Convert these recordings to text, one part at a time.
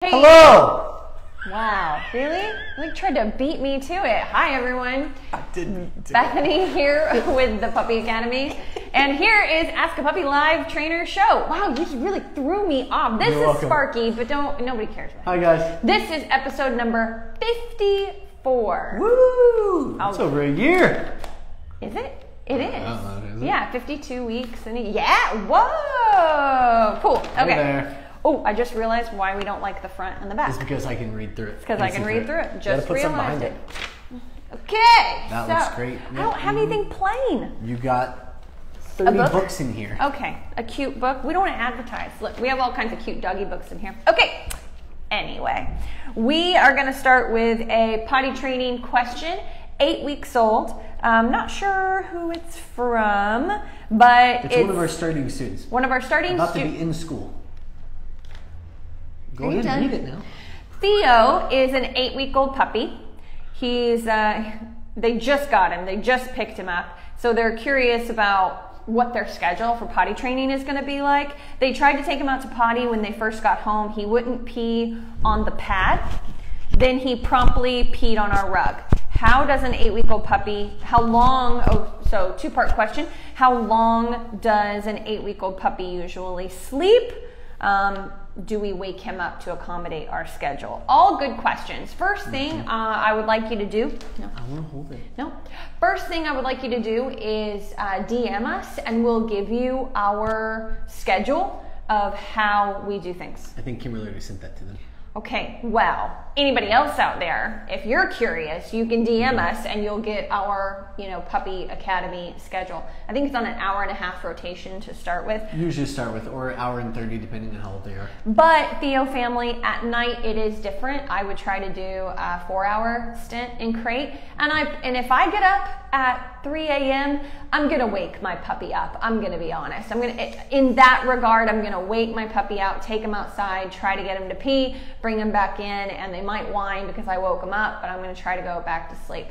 Hey. Hello! Wow, really? You tried to beat me to it. Hi, everyone. I didn't. Bethany here with the Puppy Academy. And here is Ask a Puppy Live Trainer Show. Wow, you just really threw me off. This You're is welcome. Sparky, but nobody cares about it. Hi, guys. This is episode number 54. Woo! That's over a year. Is it? It is. Is it? Yeah, 52 weeks. Yeah, whoa. Cool. Okay. Hey there. Oh, I just realized why we don't like the front and the back. It's because I can read through it. Because I can read through it. Just put something realized behind it. it. Okay. That looks great. I don't have anything plain. You got 30 books in here. Okay, a cute book. We don't want to advertise. Look, we have all kinds of cute doggy books in here. Okay. Anyway, we are going to start with a potty training question. 8 weeks old. Not sure who it's from, but it's one of our starting students. One of our starting students. About to be in school. Go Are you ahead done? and read it now. Theo is an 8-week-old puppy. He's, they just got him. They just picked him up. So they're curious about what their schedule for potty training is going to be like. They tried to take him out to potty when they first got home. He wouldn't pee on the pad. Then he promptly peed on our rug. How does an 8-week-old puppy, so two-part question. How long does an 8-week-old puppy usually sleep? Do we wake him up to accommodate our schedule? All good questions. First thing I would like you to do. No. I want to hold it. No. First thing I would like you to do is DM us and we'll give you our schedule of how we do things. I think Kimberly already sent that to them. Okay, well, anybody else out there, if you're curious, you can DM us and you'll get our, Puppy Academy schedule. I think it's on an 1.5-hour rotation to start with. Usually start with, or 1 hour and 30, depending on how old they are. But Theo family, at night it is different. I would try to do a 4-hour stint in crate. And if I get up at 3 a.m., I'm gonna wake my puppy up. I'm gonna be honest. In that regard, I'm gonna wake my puppy out, take him outside, try to get him to pee, bring him back in, and they might whine because I woke him up, but I'm gonna try to go back to sleep.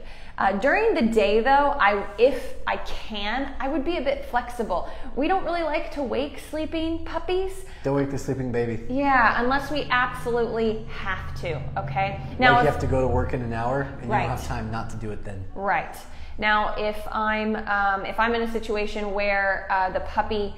During the day though, if I can, I would be a bit flexible. We don't really like to wake sleeping puppies. Don't wake the sleeping baby. Yeah, unless we absolutely have to, okay? Now, Like you have to go to work in an hour and you Right. don't have time not to do it then. Right. Now, if I'm in a situation where the puppy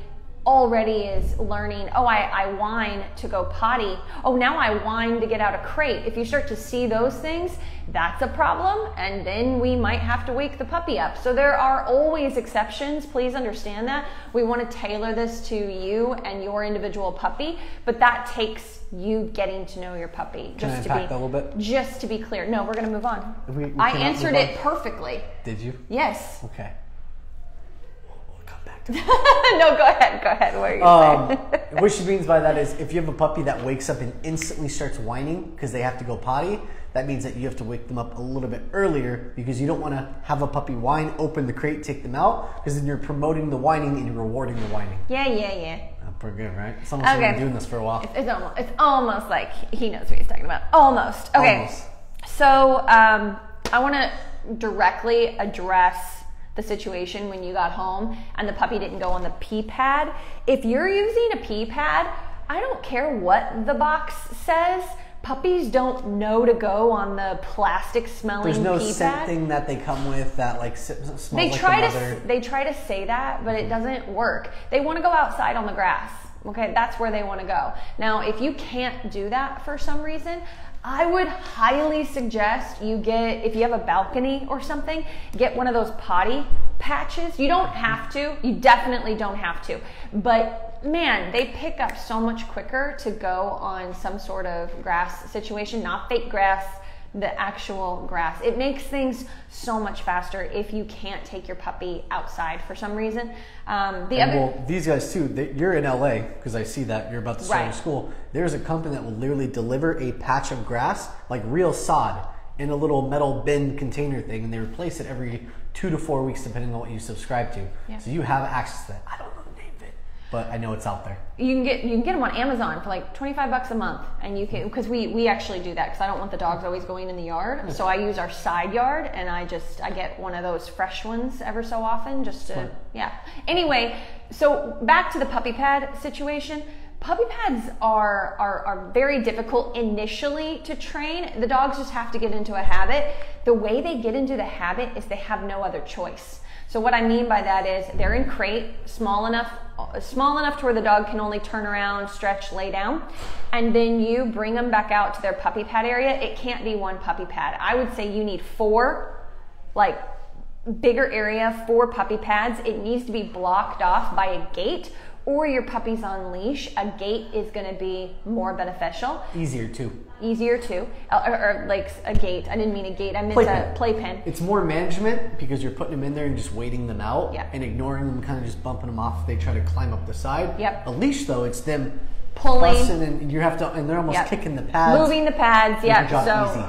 already is learning, I whine to go potty. Now I whine to get out of crate. If you start to see those things, that's a problem, and then we might have to wake the puppy up. So there are always exceptions. Please understand that. We want to tailor this to you and your individual puppy, but that takes you getting to know your puppy. Can I unpack that a little bit? Just to be clear. No, we're going to move on. We I cannot answered move it perfectly. Did you? Yes. Okay. We'll come back to that. No, go ahead. What are you saying? What she means by that is if you have a puppy that wakes up and instantly starts whining because they have to go potty, that means that you have to wake them up a little bit earlier because you don't want to have a puppy whine, open the crate, take them out, because then you're promoting the whining and you're rewarding the whining. Yeah. Pretty good, right? It's almost like we've been doing this for a while. It's almost like he knows what he's talking about. Almost. Okay. Almost. So I want to directly address the situation when you got home and the puppy didn't go on the pee pad. If you're using a pee pad, I don't care what the box says. Puppies don't know to go on the plastic smelling pee pad. There's no scent thing that they come with that smells they like try the mother. They try to say that, but it doesn't work. They want to go outside on the grass. Okay, that's where they want to go. Now, if you can't do that for some reason, I would highly suggest if you have a balcony or something, get one of those potty patches. You don't have to. You definitely don't have to. But man, they pick up so much quicker to go on some sort of grass situation, not fake grass, the actual grass. It makes things so much faster if you can't take your puppy outside for some reason. These guys too, you're in LA because I see that you're about to start school. There's a company that will literally deliver a patch of grass, like real sod, in a little metal bin container thing, and they replace it every 2 to 4 weeks depending on what you subscribe to. Yeah. So you have access to that. I don't know the name of it, but I know it's out there. You can get them on Amazon for like $25 a month, and you can, because we actually do that because I don't want the dogs always going in the yard. Okay. So I use our side yard, and I get one of those fresh ones ever so often just to Anyway, so back to the puppy pad situation. Puppy pads are very difficult initially to train. The dogs just have to get into a habit. The way they get into the habit is they have no other choice. So what I mean by that is they're in crate, small enough to where the dog can only turn around, stretch, lay down, and then you bring them back out to their puppy pad area. It can't be one puppy pad. I would say you need 4, like bigger area, 4 puppy pads. It needs to be blocked off by a gate, or your puppy's on leash. A gate is going to be more beneficial. Easier too. Or like a gate. I didn't mean a gate. I meant a playpen. It's more management because you're putting them in there and just waiting them out and ignoring them, kind of just bumping them off if they try to climb up the side. Yep. A leash though, it's them pulling, and you have to, and they're almost kicking the pads, moving the pads. Easy.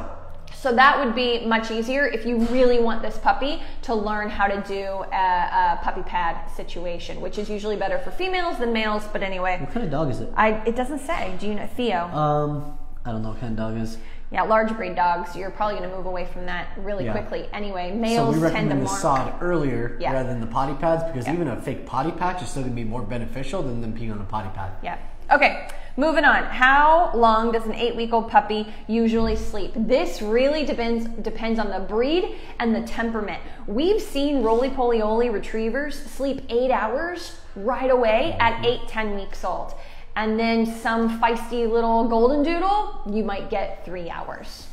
So that would be much easier if you really want this puppy to learn how to do a puppy pad situation, which is usually better for females than males. But anyway. What kind of dog is it? It doesn't say. Do you know, Theo? I don't know what kind of dog it is. Yeah, large breed dogs, you're probably going to move away from that really quickly. Anyway, males so we tend to recommend the sod earlier rather than the potty pads because even a fake potty patch is still going to be more beneficial than them peeing on a potty pad. Yeah. Okay, moving on. How long does an 8-week-old puppy usually sleep? This really depends on the breed and the temperament. We've seen roly-poly-oly retrievers sleep 8 hours right away at 8-10 weeks old. And then some feisty little golden doodle, you might get 3 hours.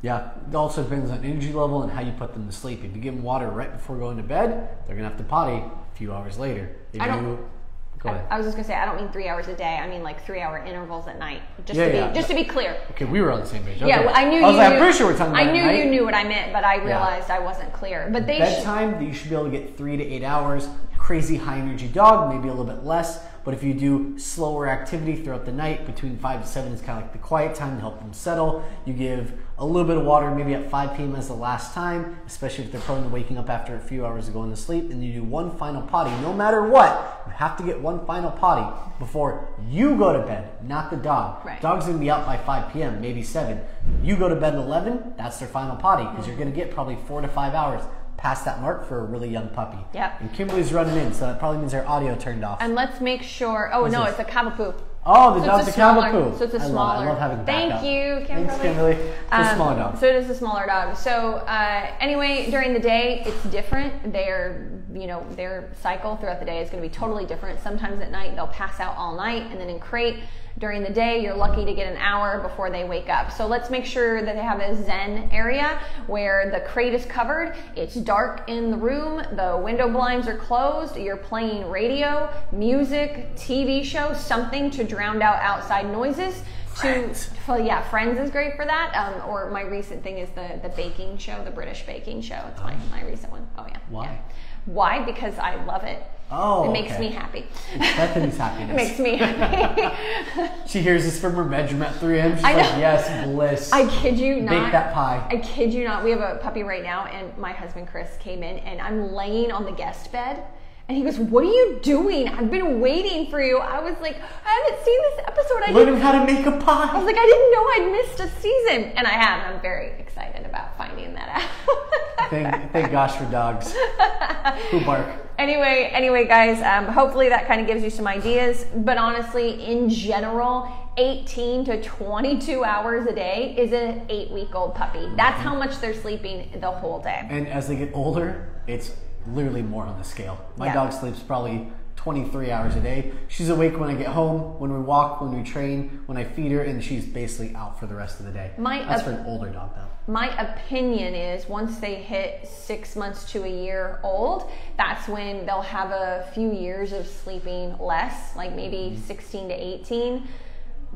Yeah, it also depends on energy level and how you put them to sleep. If you give them water right before going to bed, they're going to have to potty a few hours later. Go ahead. I was just going to say, I don't mean 3 hours a day. I mean like 3-hour intervals at night. Just to be clear. Okay, we were on the same page. Okay. Yeah, well, I knew I'm pretty sure we're talking about I knew you knew what I meant, but I realized I wasn't clear. But bedtime, you should be able to get 3 to 8 hours. Crazy high energy dog, maybe a little bit less. But if you do slower activity throughout the night, between 5 to 7 is kind of like the quiet time to help them settle. You give a little bit of water, maybe at 5 p.m. as the last time, especially if they're prone to waking up after a few hours of going to sleep. And you do one final potty. No matter what, you have to get one final potty before you go to bed, not the dog. Right. Dog's going to be out by 5 p.m., maybe 7. You go to bed at 11, that's their final potty because you're going to get probably 4 to 5 hours past that mark for a really young puppy. Yep. And Kimberly's running in, so that probably means her audio turned off. And let's make sure. Oh, no, it's a cavapoo. Oh, the dog's a cavapoo. So it's a smaller. I love having backup. Thank you, Kimberly. Thanks, Kimberly. It's a smaller dog. So it is a smaller dog. So anyway, during the day, it's different. Their cycle throughout the day is going to be totally different. Sometimes at night, they'll pass out all night, and then in crate, during the day, you're lucky to get an hour before they wake up. So let's make sure that they have a zen area where the crate is covered. It's dark in the room. The window blinds are closed. You're playing radio, music, TV show, something to drown out outside noises. Friends. Friends is great for that. Or my recent thing is the baking show, the British baking show. It's my recent one. Oh, yeah. Why? Yeah. Why? Because I love it. Oh, it makes me happy. It's Bethany's happiness. It makes me happy. She hears this from her bedroom at 3 a.m. She's like, yes, bliss. I kid you not. Bake that pie. I kid you not. We have a puppy right now, and my husband Chris came in, and I'm laying on the guest bed. And he goes, what are you doing? I've been waiting for you. I was like, I haven't seen this episode. Learn how to make a pie. I was like, I didn't know I'd missed a season. And I have, and I'm very excited about finding that out. Thank gosh for dogs who bark. Anyway, guys, hopefully that kind of gives you some ideas. But honestly, in general, 18 to 22 hours a day is an 8-week-old puppy. That's how much they're sleeping the whole day. And as they get older, it's literally more on the scale. My dog sleeps probably 23 hours a day. She's awake when I get home, when we walk, when we train, when I feed her, and she's basically out for the rest of the day. That's for an older dog, though. My opinion is once they hit 6 months to a year old, that's when they'll have a few years of sleeping less, like maybe 16 to 18,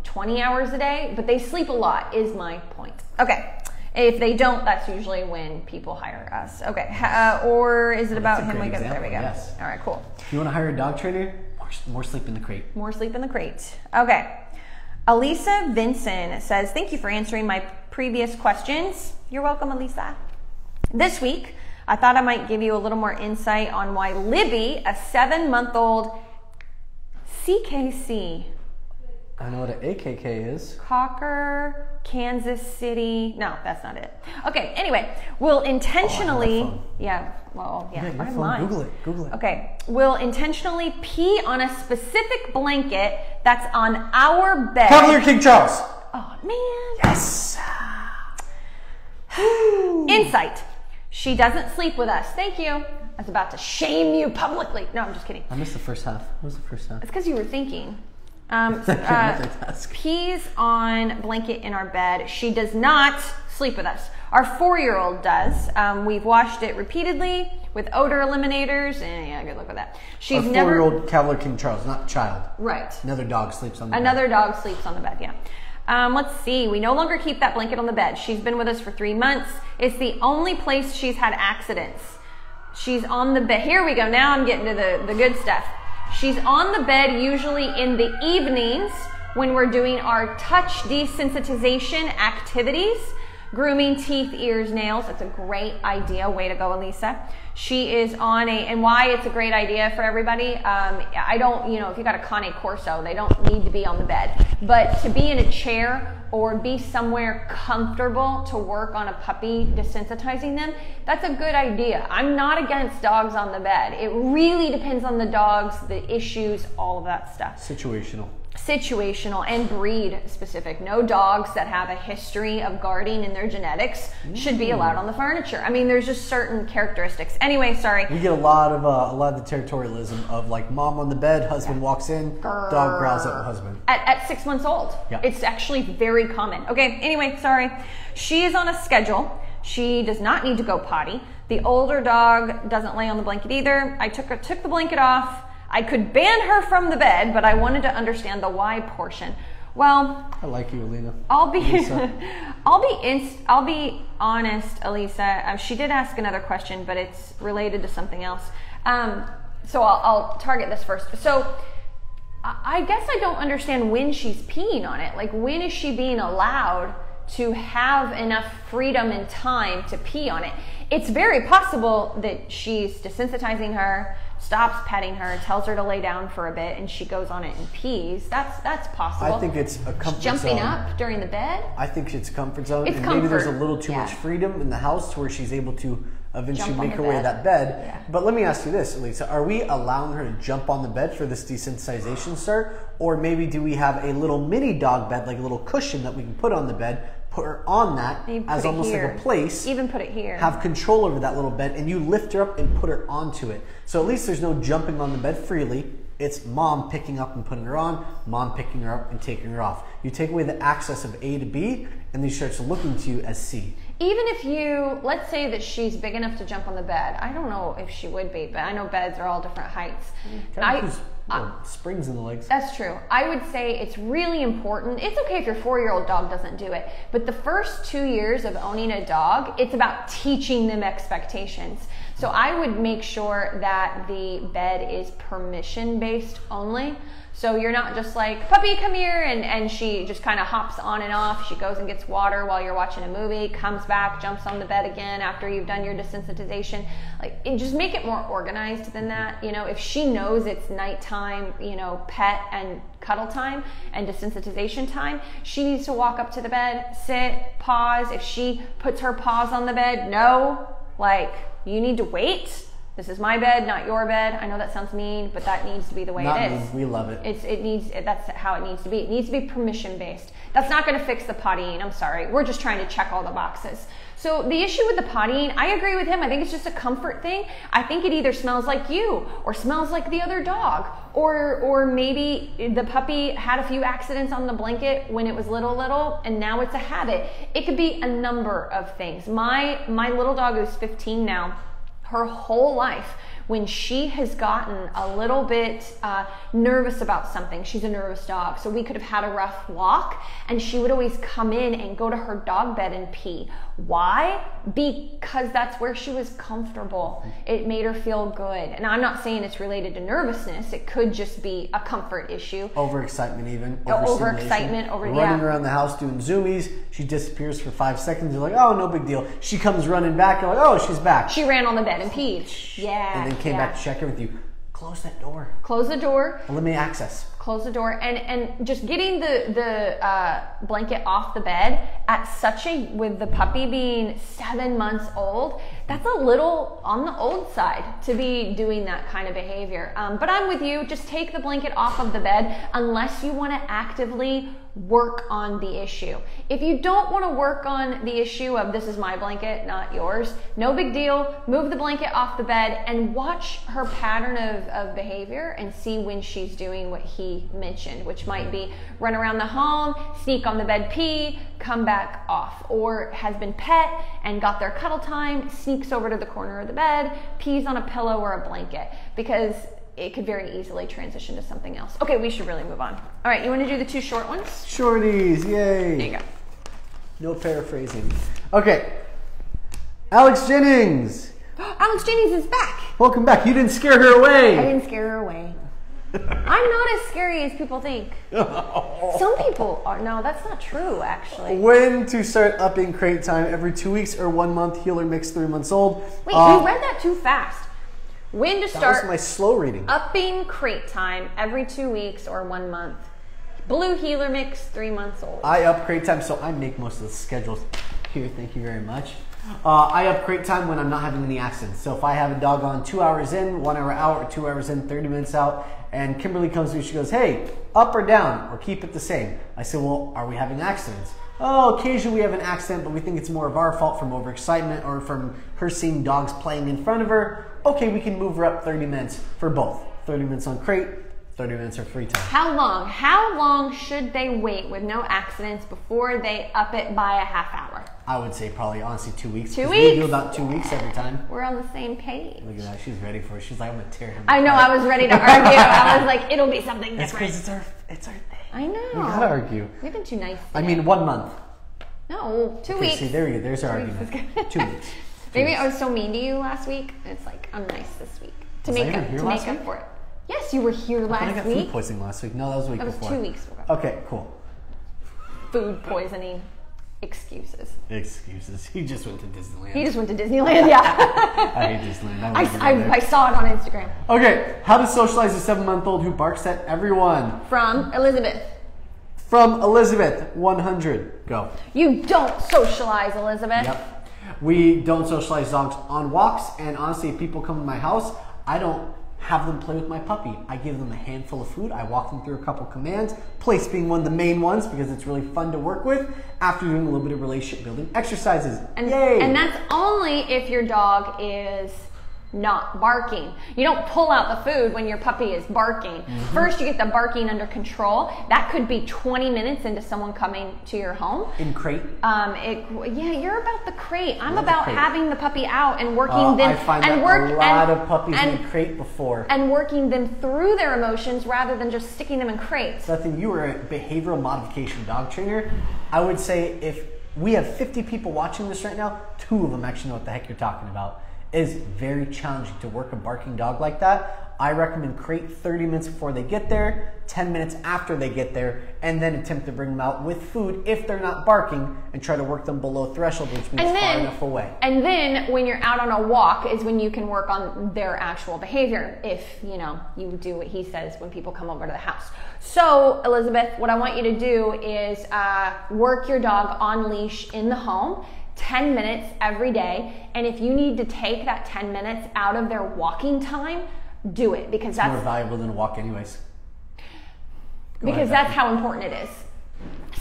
20 hours a day, but they sleep a lot is my point. Okay. If they don't, that's usually when people hire us. Okay, or is it about him? There we go. Yes. All right, cool. If you want to hire a dog trainer, more sleep in the crate. More sleep in the crate. Okay. Elisa Vinson says, thank you for answering my previous questions. You're welcome, Elisa. This week, I thought I might give you a little more insight on why Libby, a 7-month-old CKC. I know what an AKK is. Cocker Kansas City. No, that's not it. Okay, anyway, will intentionally, yeah, my phone. Google it. Okay, will intentionally pee on a specific blanket that's on our bed. Cavalier King Charles. Oh, man. Yes. Insight. She doesn't sleep with us. Thank you. I was about to shame you publicly. No, I'm just kidding. I missed the first half. What was the first half? It's because you were thinking. Pees on blanket in our bed. She does not sleep with us. Our 4-year-old does. We've washed it repeatedly with odor eliminators, and yeah, good luck with that. She's never. 4-year-old Cavalier King Charles, not child. Right. Another dog sleeps on the bed. Another dog sleeps on the bed. Yeah. Let's see. We no longer keep that blanket on the bed. She's been with us for 3 months. It's the only place she's had accidents. She's on the bed. Here we go. Now I'm getting to the good stuff. She's on the bed usually in the evenings when we're doing our touch desensitization activities. Grooming, teeth, ears, nails. That's a great idea. Way to go, Elisa. She is on and why it's a great idea for everybody. I don't, if you got a Cane Corso, they don't need to be on the bed. But to be in a chair or be somewhere comfortable to work on a puppy, desensitizing them, that's a good idea. I'm not against dogs on the bed. It really depends on the dogs, the issues, all of that stuff. Situational and breed specific. No dogs that have a history of guarding in their genetics should be allowed on the furniture. I mean, there's just certain characteristics. Anyway, sorry. We get a lot of the territorialism of like mom on the bed, husband walks in, dog growls at the husband. At 6 months old. Yeah. It's actually very common. Okay, anyway, sorry. She is on a schedule. She does not need to go potty. The older dog doesn't lay on the blanket either. I took the blanket off. I could ban her from the bed, but I wanted to understand the why portion. Well, I like you, Alina. I'll be honest, Elisa. She did ask another question, but it's related to something else. So I'll target this first. So I guess I don't understand when she's peeing on it. Like, when is she being allowed to have enough freedom and time to pee on it? It's very possible that she's desensitizing her, stops petting her, tells her to lay down for a bit, and she goes on it and pees. That's possible. I think it's a comfort zone. Jumping up during the bed? I think it's a comfort zone. It's and comfort. Maybe there's a little too much freedom in the house to where she's able to eventually make her way to that bed. Yeah. But let me ask you this, Elisa. Are we allowing her to jump on the bed for this desensitization start? Or maybe do we have a little mini dog bed, like a little cushion that we can put on the bed, put her on that as almost like a place. Even put it here. Have control over that little bed, and you lift her up and put her onto it. So at least there's no jumping on the bed freely. It's mom picking up and putting her on, mom picking her up and taking her off. You take away the access of A to B, and then she starts looking to you as C. Even if you, let's say that she's big enough to jump on the bed. I don't know if she would be, but I know beds are all different heights. Springs in the legs. That's true. I would say it's really important. It's okay if your 4-year-old dog doesn't do it, but the first 2 years of owning a dog, it's about teaching them expectations. So I would make sure that the bed is permission-based only. So you're not just like, puppy, come here, and she just kind of hops on and off. She goes and gets water while you're watching a movie, comes back, jumps on the bed again after you've done your desensitization. Just make it more organized than that. If she knows it's nighttime, pet and cuddle time and desensitization time, she needs to walk up to the bed, sit, pause. If she puts her paws on the bed, you need to wait. This is my bed, not your bed. I know that sounds mean, but that needs to be the way it is. We love it. That's how it needs to be. It needs to be permission based. That's not going to fix the pottying. I'm sorry. We're just trying to check all the boxes. So the issue with the pottying, I agree with him. I think it's just a comfort thing. I think it either smells like you or smells like the other dog, or maybe the puppy had a few accidents on the blanket when it was little, and now it's a habit. It could be a number of things. My little dog, who's 15 now, her whole life, when she has gotten a little bit nervous about something, she's a nervous dog, so we could have had a rough walk, and she would always come in and go to her dog bed and pee. Why? Because that's where she was comfortable. It made her feel good. And I'm not saying it's related to nervousness. It could just be a comfort issue. Overexcitement even. Overexcitement. Running around the house doing zoomies. She disappears for 5 seconds. You're like, oh, no big deal. She comes running back. You're like, oh, she's back. She ran on the bed and peed. Yeah. And then came back to check in with you. Close that door. Close the door. Eliminate access. close the door, and just getting the blanket off the bed at with the puppy being 7 months old, that's a little on the old side to be doing that kind of behavior. But I'm with you. Just take the blanket off of the bed unless you want to actively work on the issue. If you don't want to work on the issue of this is my blanket, not yours, no big deal. Move the blanket off the bed and watch her pattern of behavior and see when she's doing what he mentioned, which might be run around the home, sneak on the bed, pee, come back off, or has been pet and got their cuddle time, sneaks over to the corner of the bed, pees on a pillow or a blanket, because it could very easily transition to something else. Okay, we should really move on. All right, you want to do the 2 short ones? Shorties, yay. There you go. No paraphrasing. Okay, Alex Jennings. Alex Jennings is back. Welcome back. You didn't scare her away. I didn't scare her away. I'm not as scary as people think. Some people are. No, that's not true, actually. When to start upping crate time, every 2 weeks or 1 month, healer mix 3 months old. Wait, you read that too fast. When to start that was my slow reading. Upping crate time every 2 weeks or 1 month. Blue healer mix 3 months old. I up crate time, so I make most of the schedules. Here, thank you very much. I up crate time when I'm not having any accidents. So if I have a dog on 2 hours in, 1 hour out, or 2 hours in, 30 minutes out, and Kimberly comes to me, she goes, hey, up or down, or keep it the same. I say, well, are we having accidents? Oh, occasionally we have an accident, but we think it's more of our fault from overexcitement or from her seeing dogs playing in front of her. Okay, we can move her up 30 minutes for both. 30 minutes on crate, 30 minutes of free time. How long? How long should they wait with no accidents before they up it by a half hour? I would say probably, honestly, 2 weeks. 2 weeks? We do about 2 weeks every time. We're on the same page. Look at that. She's ready for it. She's like, I'm going to tear him I know. apart. I was ready to argue. I was like, it'll be something It's different. because it's our thing. I know. We got to argue. We've been too nice today. I mean, 1 month. No, 2 weeks. See, there we go. There's our 2 weeks argument. is good. 2 weeks. Maybe I was so mean to you last week. It's like, I'm nice this week. To Was I make even up, here to last make up week? for it. Yes, you were here I last got week. food poisoning last week. No, that was the week That was before. 2 weeks ago. Okay, cool. Food poisoning excuses. Excuses. He just went to Disneyland. He just went to Disneyland, yeah. I hate Disneyland. I saw it on Instagram. Okay, how to socialize a 7-month-old who barks at everyone. From Elizabeth. From Elizabeth, 100. Go. You don't socialize, Elizabeth. Yep. We don't socialize dogs on walks, and honestly, if people come to my house, I don't have them play with my puppy. I give them a handful of food. I walk them through a couple commands, place being one of the main ones because it's really fun to work with after doing a little bit of relationship building exercises. Yay! And that's only if your dog is not barking. You don't pull out the food when your puppy is barking. First, you get the barking under control. That could be 20 minutes into someone coming to your home. In crate? Yeah, you're about the crate. I'm about having the puppy out and working them. I find a lot of puppies in crate before. And working them through their emotions rather than just sticking them in crates. Bethany, you were a behavioral modification dog trainer. I would say if we have 50 people watching this right now, 2 of them actually know what the heck you're talking about. It is very challenging to work a barking dog like that. I recommend crate 30 minutes before they get there, 10 minutes after they get there, and then attempt to bring them out with food if they're not barking and try to work them below threshold, which means far enough away. And then when you're out on a walk is when you can work on their actual behavior if, you know, you do what he says when people come over to the house. So, Elizabeth, what I want you to do is work your dog on leash in the home. 10 minutes every day, and if you need to take that 10 minutes out of their walking time, do it, because that's more valuable than a walk anyways. Because that's how important it is.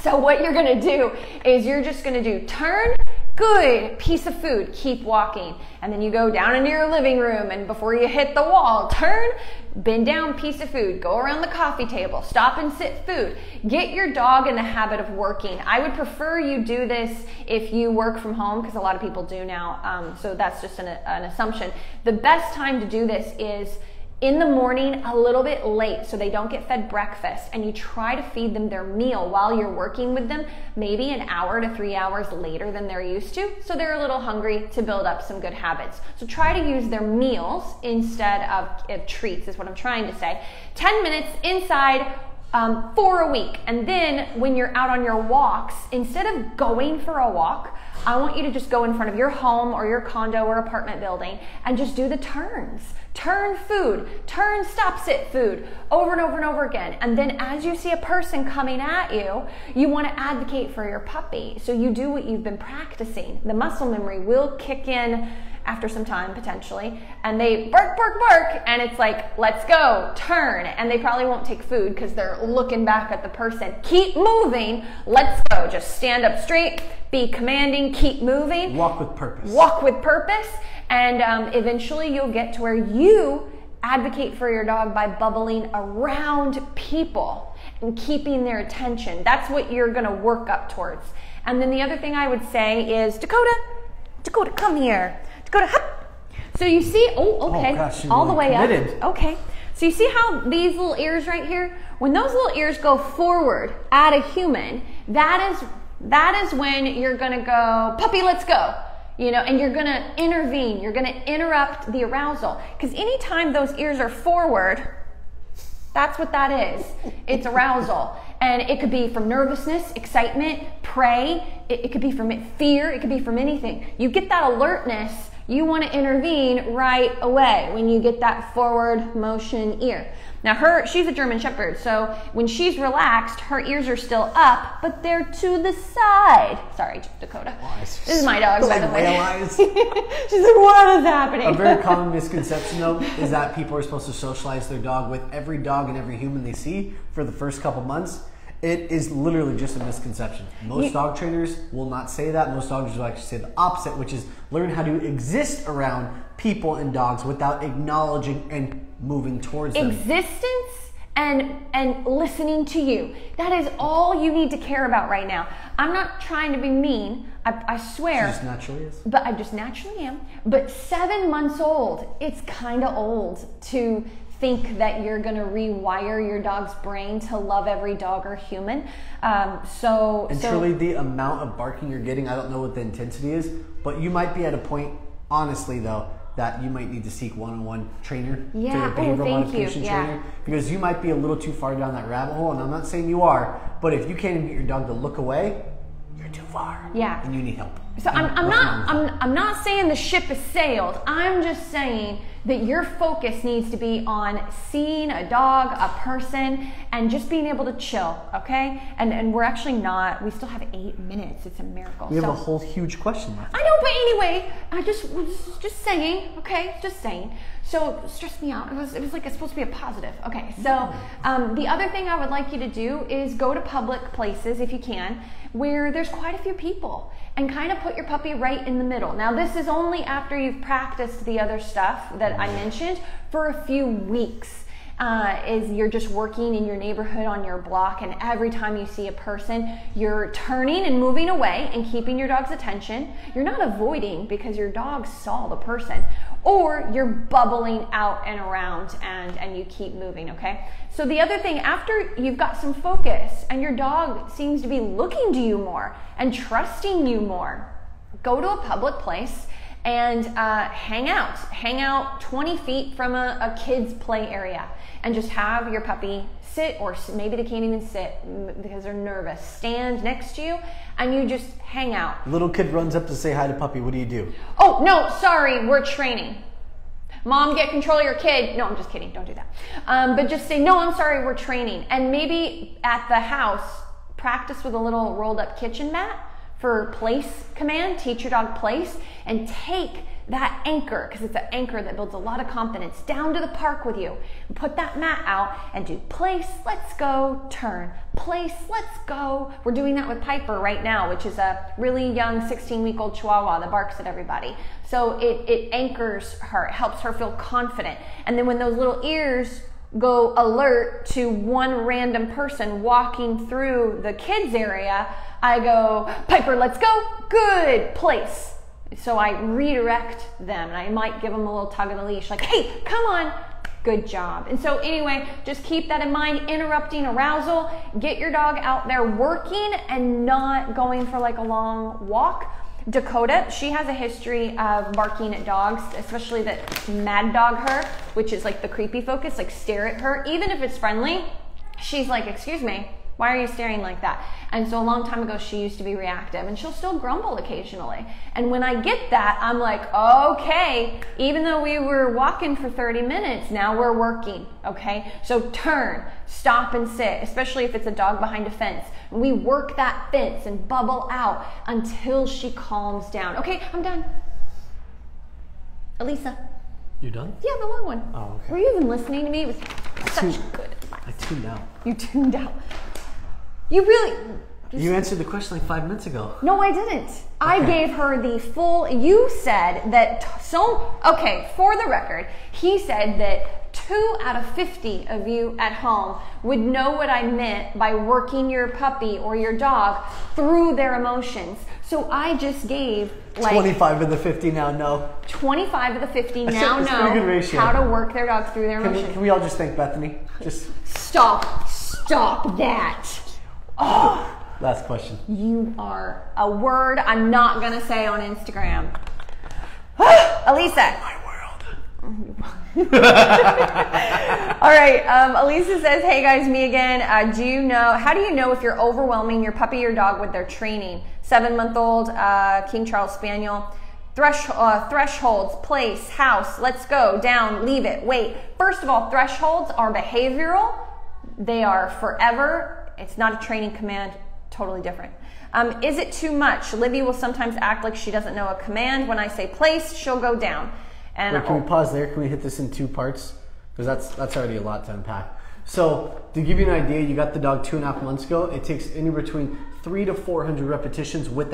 So what you're gonna do is you're just gonna do turn, good, piece of food, keep walking, and then you go down into your living room, and before you hit the wall, turn, bend down, piece of food, go around the coffee table, stop and sit, food. Get your dog in the habit of working. I would prefer you do this if you work from home, because a lot of people do now, so that's just an assumption. The best time to do this is in the morning, a little bit late, so they don't get fed breakfast, and you try to feed them their meal while you're working with them, maybe an hour to 3 hours later than they're used to, so they're a little hungry to build up some good habits. So try to use their meals instead of treats, is what I'm trying to say. 10 minutes inside for a week, and then when you're out on your walks, instead of going for a walk, I want you to just go in front of your home or your condo or apartment building and just do the turns. Turn food, turn stop sit food over and over and over again. And then as you see a person coming at you, you want to advocate for your puppy. So you do what you've been practicing. The muscle memory will kick in after some time potentially, and they bark, bark, bark, and it's like, let's go, turn, and they probably won't take food because they're looking back at the person. Keep moving, let's go. Just stand up straight, be commanding, keep moving. Walk with purpose. Walk with purpose, and eventually you'll get to where you advocate for your dog by bubbling around people and keeping their attention. That's what you're gonna work up towards. And then the other thing I would say is, Dakota, come here. Dakota, hop. So you see, okay, gosh, all the way committed. up. Okay. So you see how these little ears right here, when those little ears go forward at a human, that is when you're gonna go, puppy, let's go. You know, and you're gonna intervene, you're gonna interrupt the arousal. Because anytime those ears are forward, that's what that is. It's arousal. And it could be from nervousness, excitement, prey. It could be from fear. It could be from anything. You get that alertness, you want to intervene right away when you get that forward motion ear. Now she's a German Shepherd, so when she's relaxed, her ears are still up, but they're to the side. Sorry, Dakota. This is my dog, by the way. She's like, what is happening? A very common misconception, though, is that people are supposed to socialize their dog with every dog and every human they see for the first couple months. It is literally just a misconception. Most dog trainers will not say that. Most dog trainers will actually say the opposite, which is learn how to exist around people and dogs without acknowledging and moving towards them. Existence and listening to you. That is all you need to care about right now. I'm not trying to be mean. I swear. She just naturally is. But I just naturally am. But 7 months old, it's kind of old to think that you're going to rewire your dog's brain to love every dog or human. Truly the amount of barking you're getting, I don't know what the intensity is, but you might be at a point, honestly though, that you might need to seek one-on-one trainer, to a behavioral modification trainer, because you might be a little too far down that rabbit hole, and I'm not saying you are, but if you can't even get your dog to look away, you're too far. Yeah. And you need help. So I'm not saying the ship has sailed. I'm just saying that your focus needs to be on seeing a dog, a person, and just being able to chill, okay? And we're actually not, we still have 8 minutes. It's a miracle. We have a whole huge question left. I know, but anyway, I was just saying, okay? Just saying. So it stressed me out. It was like it's supposed to be a positive. Okay, so the other thing I would like you to do is go to public places if you can, where there's quite a few people, and kind of put your puppy right in the middle. Now this is only after you've practiced the other stuff that I mentioned for a few weeks. Is you're just working in your neighborhood on your block, and every time you see a person, you're turning and moving away and keeping your dog's attention. You're not avoiding because your dog saw the person, or you're bubbling out and around and you keep moving, okay? So the other thing, after you've got some focus and your dog seems to be looking to you more and trusting you more, go to a public place and hang out 20 feet from a kid's play area, and just have your puppy sit, or maybe they can't even sit because they're nervous, stand next to you, and you just hang out. Little kid runs up to say hi to puppy. What do you do? Oh, no, sorry, we're training. Mom, get control of your kid. No, I'm just kidding. Don't do that. But just say, no, I'm sorry, we're training. And maybe at the house, practice with a little rolled up kitchen mat for place command. Teach your dog place, and take that anchor, because it's an anchor that builds a lot of confidence, down to the park with you. And put that mat out and do place, let's go, turn. Place, let's go. We're doing that with Piper right now, which is a really young 16-week-old Chihuahua that barks at everybody. So it anchors her, it helps her feel confident. And then when those little ears go alert to one random person walking through the kids area, I go, Piper, let's go. Good, place. So I redirect them, and I might give them a little tug of the leash, like, hey, come on, good job. And so anyway, just keep that in mind, interrupting arousal, get your dog out there working and not going for like a long walk. Dakota, she has a history of barking at dogs, especially that mad dog her, which is like the creepy focus, like stare at her. Even if it's friendly, she's like, excuse me, Why are you staring like that? And so a long time ago, she used to be reactive, and she'll still grumble occasionally. And when I get that, I'm like, okay, even though we were walking for 30 minutes, now we're working, okay? So turn, stop and sit, especially if it's a dog behind a fence. We work that fence and bubble out until she calms down. Okay, I'm done. Elisa. You done? Yeah, the long one. Oh, okay. Were you even listening to me? It was such good advice. I tuned out. You tuned out. You really... You answered the question like 5 minutes ago. No, I didn't. Okay. I gave her the full... You said that... Okay, for the record, he said that 2 out of 50 of you at home would know what I meant by working your puppy or your dog through their emotions. So I just gave like 25 of the 50 now know. 25 of the 50 now know how to work their dog through their emotions. Can we all just thank Bethany? Just stop that. Oh, last question. You are a word I'm not gonna say on Instagram. Elisa. My world. All right. Elisa says, "Hey guys, me again. How do you know if you're overwhelming your puppy or dog with their training? 7-month-old King Charles Spaniel. Thresholds, place, house, let's go, down, leave it, wait. First of all, thresholds are behavioral. They are forever. It's not a training command, totally different. Is it too much? Libby will sometimes act like she doesn't know a command. When I say place, she'll go down. And wait, can we pause there? Can we hit this in 2 parts? Because that's already a lot to unpack. So to give you an idea, you got the dog 2.5 months ago. It takes anywhere between 300 to 400 repetitions with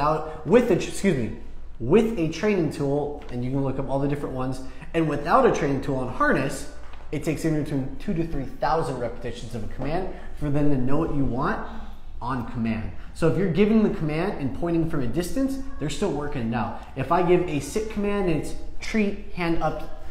a training tool, and you can look up all the different ones. And without a training tool on harness, it takes anywhere between 2,000 to 3,000 repetitions of a command for them to know what you want on command. So if you're giving the command and pointing from a distance, they're still working it out. If I give a sit command and it's treat, hand up,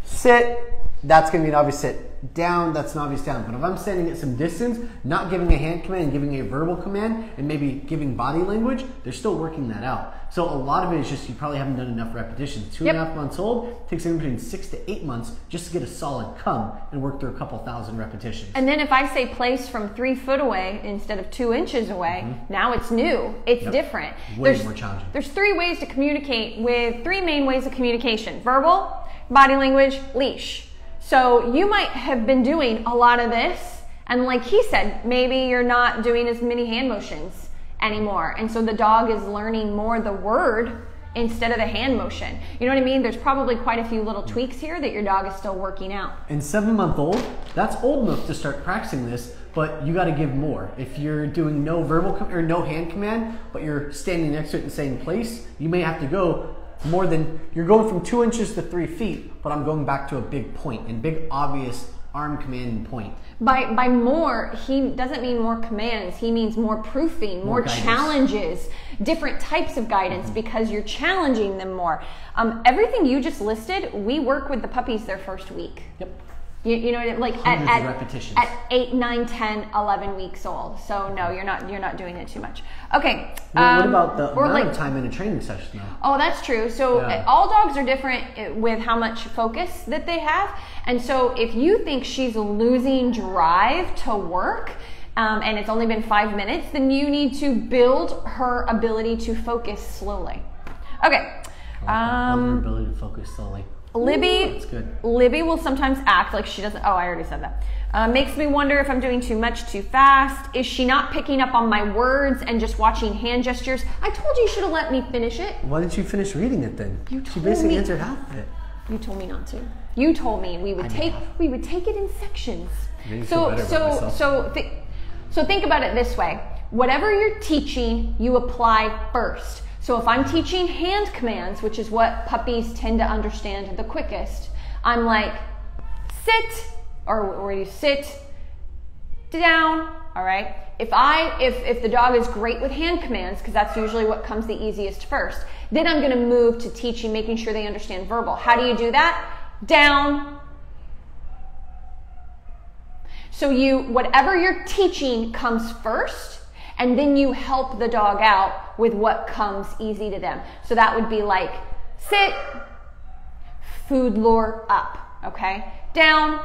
sit, that's going to be an obvious sit. Down, that's an obvious down. But if I'm standing at some distance, not giving a hand command and giving a verbal command and maybe giving body language, they're still working that out. So a lot of it is just you probably haven't done enough repetitions. 2.5 months old, takes in between 6 to 8 months just to get a solid come and work through a couple thousand repetitions. And then if I say place from 3 foot away instead of 2 inches away, now it's new. It's different. Way more challenging. There's 3 ways to communicate with 3 main ways of communication: verbal, body language, leash. So you might have been doing a lot of this, and like he said, maybe you're not doing as many hand motions anymore. And so the dog is learning more the word instead of the hand motion. You know what I mean? There's probably quite a few little tweaks here that your dog is still working out. And 7-month-old, that's old enough to start practicing this, but you got to give more. If you're doing no verbal or no hand command, but you're standing next to it and saying place, you may have to go more than, you're going from 2 inches to 3 feet, but I'm going back to a big point and big obvious arm commanding point. By more, he doesn't mean more commands. He means more proofing, more challenges, different types of guidance because you're challenging them more. Everything you just listed, we work with the puppies their first week. Yep. You know, like repetitions. At 8, 9, 10, 11 weeks old. So no, you're not doing it too much. Okay. Well, what about the amount of time in a training session though? Oh, that's true. So all dogs are different with how much focus that they have. And so if you think she's losing drive to work, and it's only been 5 minutes, then you need to build her ability to focus slowly. Okay. Build her ability to focus slowly. Libby will sometimes act like she doesn't. Oh, I already said that. Makes me wonder if I'm doing too much too fast. Is she not picking up on my words and just watching hand gestures? I told you should have let me finish it. Why didn't you finish reading it then? She basically answered half of it. You told me not to. You told me we would take it in sections. So think about it this way. Whatever you're teaching, you apply first. So if I'm teaching hand commands, which is what puppies tend to understand the quickest, I'm like, sit, or you sit down, all right? If the dog is great with hand commands, because that's usually what comes the easiest first, then I'm gonna move to teaching, making sure they understand verbal. How do you do that? Down. So whatever you're teaching comes first, and then you help the dog out with what comes easy to them. So that would be like sit, food lure up, okay? Down,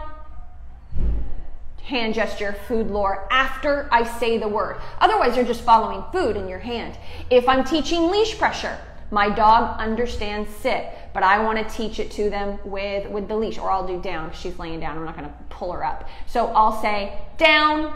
hand gesture, food lure after I say the word. Otherwise, you're just following food in your hand. If I'm teaching leash pressure, my dog understands sit, but I want to teach it to them with the leash, or I'll do down. She's laying down. I'm not going to pull her up. So I'll say down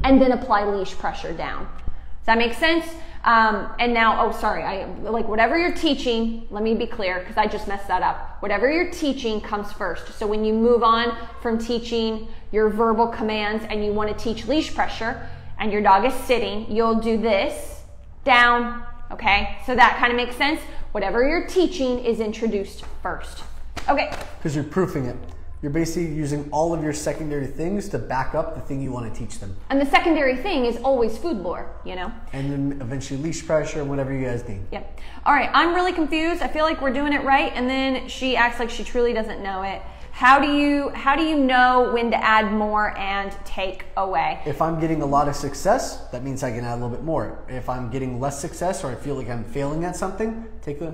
and then apply leash pressure down. Does that make sense? And now, oh, sorry, like whatever you're teaching, let me be clear because I just messed that up. Whatever you're teaching comes first. So when you move on from teaching your verbal commands and you want to teach leash pressure and your dog is sitting, you'll do this, down, okay? So that kind of makes sense. Whatever you're teaching is introduced first. Okay. Because you're proofing it. You're basically using all of your secondary things to back up the thing you want to teach them. And the secondary thing is always food lure, you know? And then eventually leash pressure, whatever you guys need. Yep. All right, I'm really confused. I feel like we're doing it right, and then she acts like she truly doesn't know it. How do you know when to add more and take away? If I'm getting a lot of success, that means I can add a little bit more. If I'm getting less success or I feel like I'm failing at something, take a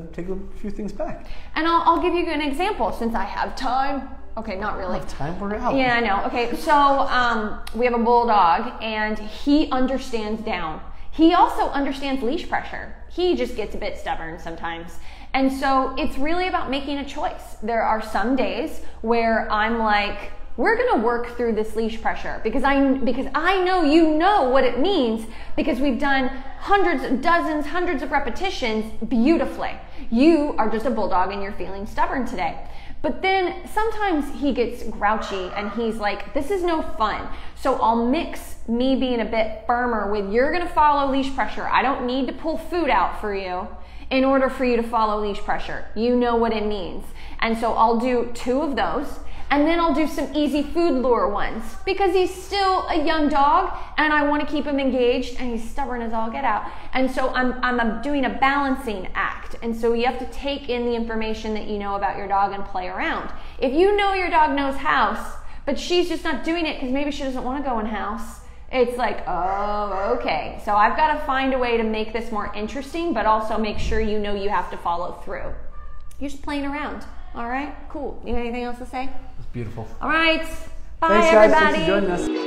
few things back. And I'll give you an example since I have time. Okay, not really. Time, we're out. Yeah, I know. Okay, so we have a bulldog and he understands down. He also understands leash pressure. He just gets a bit stubborn sometimes. And so it's really about making a choice. There are some days where I'm like, we're gonna work through this leash pressure because I know you know what it means because we've done hundreds of repetitions beautifully. You are just a bulldog and you're feeling stubborn today. But then sometimes he gets grouchy and he's like, this is no fun. So I'll mix me being a bit firmer with you're gonna follow leash pressure. I don't need to pull food out for you in order for you to follow leash pressure. You know what it means. And so I'll do 2 of those and then I'll do some easy food lure ones because he's still a young dog and I want to keep him engaged and he's stubborn as all get out. And so I'm doing a balancing act. And so you have to take in the information that you know about your dog and play around. If you know your dog knows house, but she's just not doing it because maybe she doesn't want to go in house, it's like, oh, okay. So I've got to find a way to make this more interesting, but also make sure you know you have to follow through. You're just playing around. All right, cool. You have anything else to say? It's beautiful. All right. Bye, Thanks, guys. everybody. Thanks for joining us.